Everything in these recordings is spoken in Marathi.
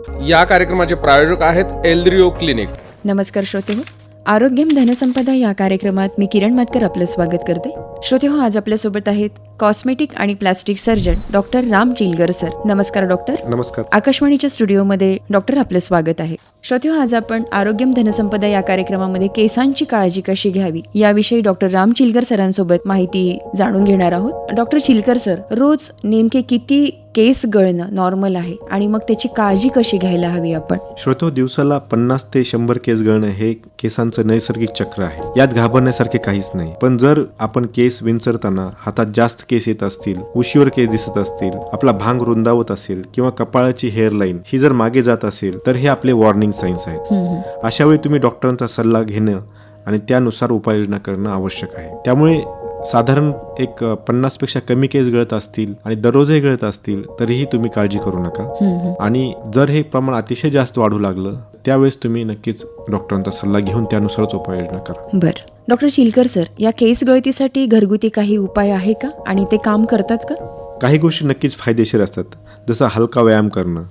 या कार्यक्रमाचे प्रायोजक आहेत एल्द्रिओ क्लिनिक. नमस्कार श्रोतेहो, आरोग्यम धनसंपदा या कार्यक्रमात मी किरण मातकर आपलं स्वागत करते. श्रोतेहो, आज आपल्यासोबत आहेत कॉस्मेटिक आणि plastic surgeon doctor Ram Chilgar sir. नमस्कार डॉक्टर. नमस्कार. आकाशवाणीच्या स्टुडिओमध्ये डॉक्टर आपलं स्वागत आहे. श्रोतेहो, आज आपण आरोग्यम धनसंपदा या कार्यक्रमामध्ये केसांची काळजी कशी घ्यावी याविषयी डॉक्टर राम चिलगर सरांसोबत माहिती जाणून घेणार आहोत. डॉक्टर चिलगर सर, रोज नेमके किती केस गळणं नॉर्मल आहे आणि मग त्याची काळजी कशी घ्यायला हवी आपण? श्रोतो, दिवसाला 50 ते 100 केस गळणं हे केसांचं नैसर्गिक चक्र आहे. यात घाबरण्यासारखे काहीच नाही. पण जर आपण केस विंचरताना हातात जास्त केस येत असतील, उशीवर केस दिसत असतील, आपला भांग रुंदावत असेल किंवा कपाळाची हेअरलाईन ही जर मागे जात असेल तर हे आपले वॉर्निंग साईन्स आहेत. अशा वेळी तुम्ही डॉक्टरांचा सल्ला घेणं आणि त्यानुसार उपाययोजना करणं आवश्यक आहे. त्यामुळे साधारण एक 50 पेक्षा कमी केस गळत असतील आणि दररोजही गळत असतील तरीही तुम्ही काळजी करू नका. आणि जर हे प्रमाण अतिशय जास्त वाढू लागलं त्यावेळेस तुम्ही नक्कीच डॉक्टरांचा सल्ला घेऊन त्यानुसारच उपाययोजना करा. बर डॉक्टर चिलकर सर, या केस गळतीसाठी घरगुती काही उपाय आहे का आणि ते काम करतात का? काही गोष्टी नक्कीच फायदेशीर असतात. जसं हलका व्यायाम करणं.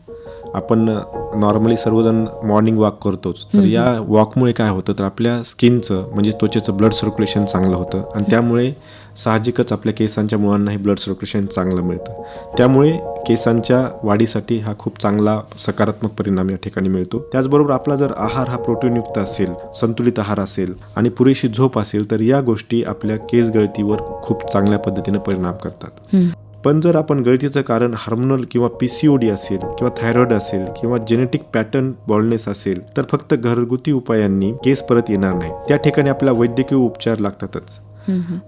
आपण नॉर्मली सर्वजण मॉर्निंग वॉक करतोच, तर या वॉकमुळे काय होतं तर आपल्या स्किनचं म्हणजे त्वचेचं ब्लड सर्क्युलेशन चांगलं होतं आणि त्यामुळे साहजिकच आपल्या केसांच्या मुळांनाही ब्लड सर्क्युलेशन चांगलं मिळतं. त्यामुळे केसांच्या वाढीसाठी हा खूप चांगला सकारात्मक परिणाम या ठिकाणी मिळतो. त्याचबरोबर आपला जर आहार हा प्रोटीनयुक्त असेल, संतुलित आहार असेल आणि पुरेशी झोप असेल तर या गोष्टी आपल्या केस गळतीवर खूप चांगल्या पद्धतीने परिणाम करतात. पण जर आपण गळतीचं कारण हार्मोनल किंवा PCOD असेल किंवा थायरॉइड असेल किंवा जेनेटिक पॅटर्न बॉल्डनेस असेल तर फक्त घरगुती उपायांनी केस परत येणार नाही. त्या ठिकाणी आपल्याला वैद्यकीय उपचार लागतातच.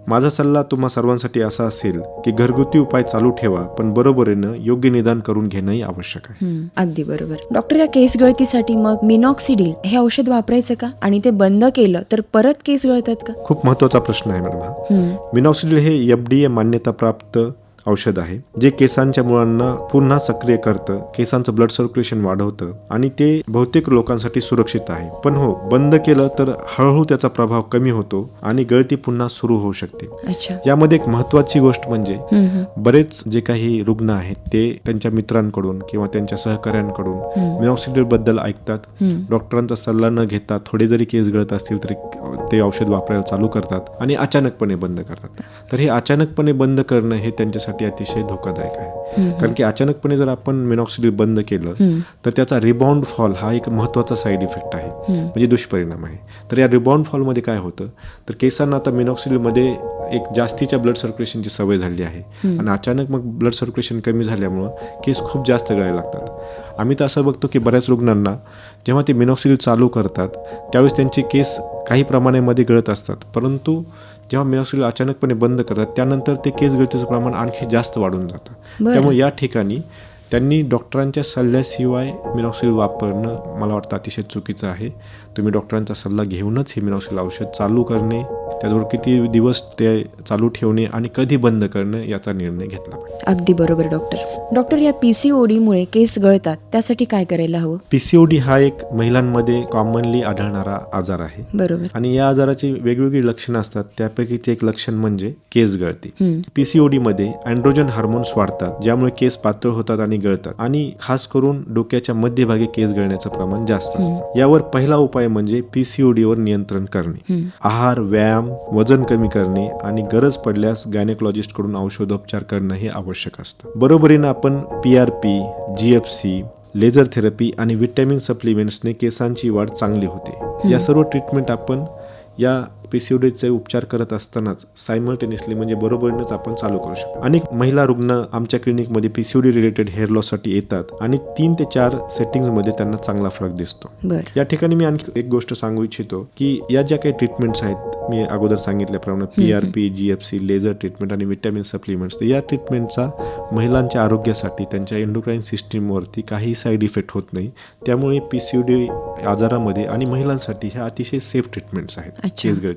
माझा सल्ला तुम्हा सर्वांसाठी असा असेल की घरगुती उपाय चालू ठेवा, पण बरोबरीनं योग्य निदान करून घेणंही आवश्यक आहे. अगदी बरोबर. डॉक्टर, या केस गळतीसाठी मग मिनॉक्सिडिल हे औषध वापरायचं का आणि ते बंद केलं तर परत केस गळतात का? खूप महत्वाचा प्रश्न आहे मॅडम हा. मिनॉक्सिडिल हे FDA मान्यता प्राप्त औषध आहे जे केसांच्या मुळांना पुन्हा सक्रिय करतं, केसांचं ब्लड सर्क्युलेशन वाढवतं आणि ते बहुतेक लोकांसाठी सुरक्षित आहे. पण हो, बंद केलं तर हळूहळू त्याचा प्रभाव कमी होतो आणि गळती पुन्हा सुरू होऊ शकते. यामध्ये एक महत्वाची गोष्ट म्हणजे बरेच जे काही रुग्ण आहेत ते त्यांच्या मित्रांकडून किंवा त्यांच्या सहकाऱ्यांकडून मिनॉक्सिडिल बद्दल ऐकतात. डॉक्टरांचा सल्ला न घेता थोडे जरी केस गळत असतील तरी ते औषध वापरायला चालू करतात आणि अचानकपणे बंद करतात. तर हे अचानकपणे बंद करणं हे त्यांच्यासाठी अतिशय धोकादायक आहे. कारण की अचानकपणे जर आपण मिनॉक्सिडिल बंद केलं तर त्याचा रिबाउंड फॉल हा एक महत्वाचा साईड इफेक्ट आहे, म्हणजे दुष्परिणाम आहे. तर या रिबाउंड फॉल मध्ये काय होतं तर केसांना आता मिनॉक्सिडिल मध्ये एक जास्तीच्या ब्लड सर्क्युलेशनची सवय झाली आहे आणि अचानक मग ब्लड सर्क्युलेशन कमी झाल्यामुळं केस खूप जास्त गळायला लागतात. आम्ही तर असं बघतो की बऱ्याच रुग्णांना जेव्हा ते मिनॉक्सिडिल चालू करतात त्यावेळेस त्यांचे केस काही प्रमाणामध्ये गळत असतात, परंतु जेव्हा मिनॉक्सिडिल अचानकपणे बंद करतात त्यानंतर ते केस गळतीचं प्रमाण आणखी जास्त वाढून जातं. त्यामुळे या ठिकाणी त्यांनी डॉक्टरांच्या सल्ल्याशिवाय मिनॉक्सिडिल वापरणं मला वाटतं अतिशय चुकीचं आहे. तुम्ही डॉक्टरांचा सल्ला घेऊनच हे मिनॉक्सिडिल औषध चालू करणे, त्याचबरोबर किती दिवस ते चालू ठेवणे आणि कधी बंद करणे याचा निर्णय घेतला पाहिजे. अगदी बरोबर डॉक्टर, या PCOD मुळे केस गळतात त्यासाठी काय करायला हवं? PCOD हा एक महिलांमध्ये कॉमनली आढळणारा आजार आहे. बरोबर. आणि या आजाराची वेगवेगळी लक्षणं असतात. त्यापैकीचे एक लक्षण म्हणजे केस गळती. PCOD मध्ये अँड्रोजन हार्मोन्स वाढतात ज्यामुळे केस पातळ होतात आणि गळतात आणि खास करून डोक्याच्या मध्यभागी केस गळण्याचं प्रमाण जास्त असतं. यावर पहिला उपाय म्हणजे PCOD वर नियंत्रण करणे. आहार, व्यायाम, वजन कमी करणे आणि गरज पडल्यास गायनेकोलॉजिस्ट कडून औषधोपचार करणं हे आवश्यक असतं. बरोबरीनं आपण PRP, GFC, लेझर थेरपी आणि व्हिटॅमिन सप्लिमेंट्सने केसांची वाढ चांगली होते. या सर्व ट्रीटमेंट आपण या PCODचे उपचार करत असतानाच सायमल्टेनियसली म्हणजे बरोबरीनंच आपण चालू करू शकतो. अनेक महिला रुग्ण आमच्या क्लिनिकमध्ये PCOD रिलेटेड हेअर लॉस साठी येतात आणि 3 ते 4 सेटिंग्स मध्ये त्यांना चांगला फरक दिसतो. या ठिकाणी मी आणखी एक गोष्ट सांगू इच्छितो की या ज्या काही ट्रीटमेंट्स आहेत मी अगोदर सांगितल्याप्रमाणे PRP, GFC, लेझर ट्रीटमेंट आणि व्हिटॅमिन सप्लिमेंट्स, या ट्रीटमेंटचा महिलांच्या आरोग्यासाठी त्यांच्या एंडोक्राईन सिस्टीमवरती काही साईड इफेक्ट होत नाही. त्यामुळे PCOD आजारामध्ये आणि महिलांसाठी ह्या अतिशय सेफ ट्रीटमेंट्स आहेत केस गळतीसाठी.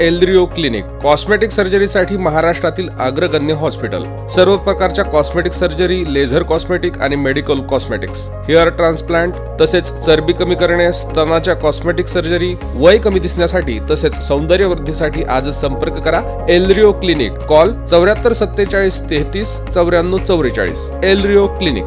एल्द्रिओ क्लिनिक. कॉस्मेटिक सर्जरीसाठी महाराष्ट्रातील अग्रगण्य हॉस्पिटल. सर्व प्रकारच्या कॉस्मेटिक सर्जरी, लेझर कॉस्मेटिक आणि मेडिकल कॉस्मेटिक्स, हेअर ट्रान्सप्लांट, तसेच चरबी कमी करणे, स्तनाच्या कॉस्मेटिक सर्जरी, वय कमी दिसण्यासाठी तसेच सौंदर्यवृद्धीसाठी आजच संपर्क करा. एल्द्रिओ क्लिनिक. कॉल 74 47 33 94 44. एल्द्रिओ क्लिनिक.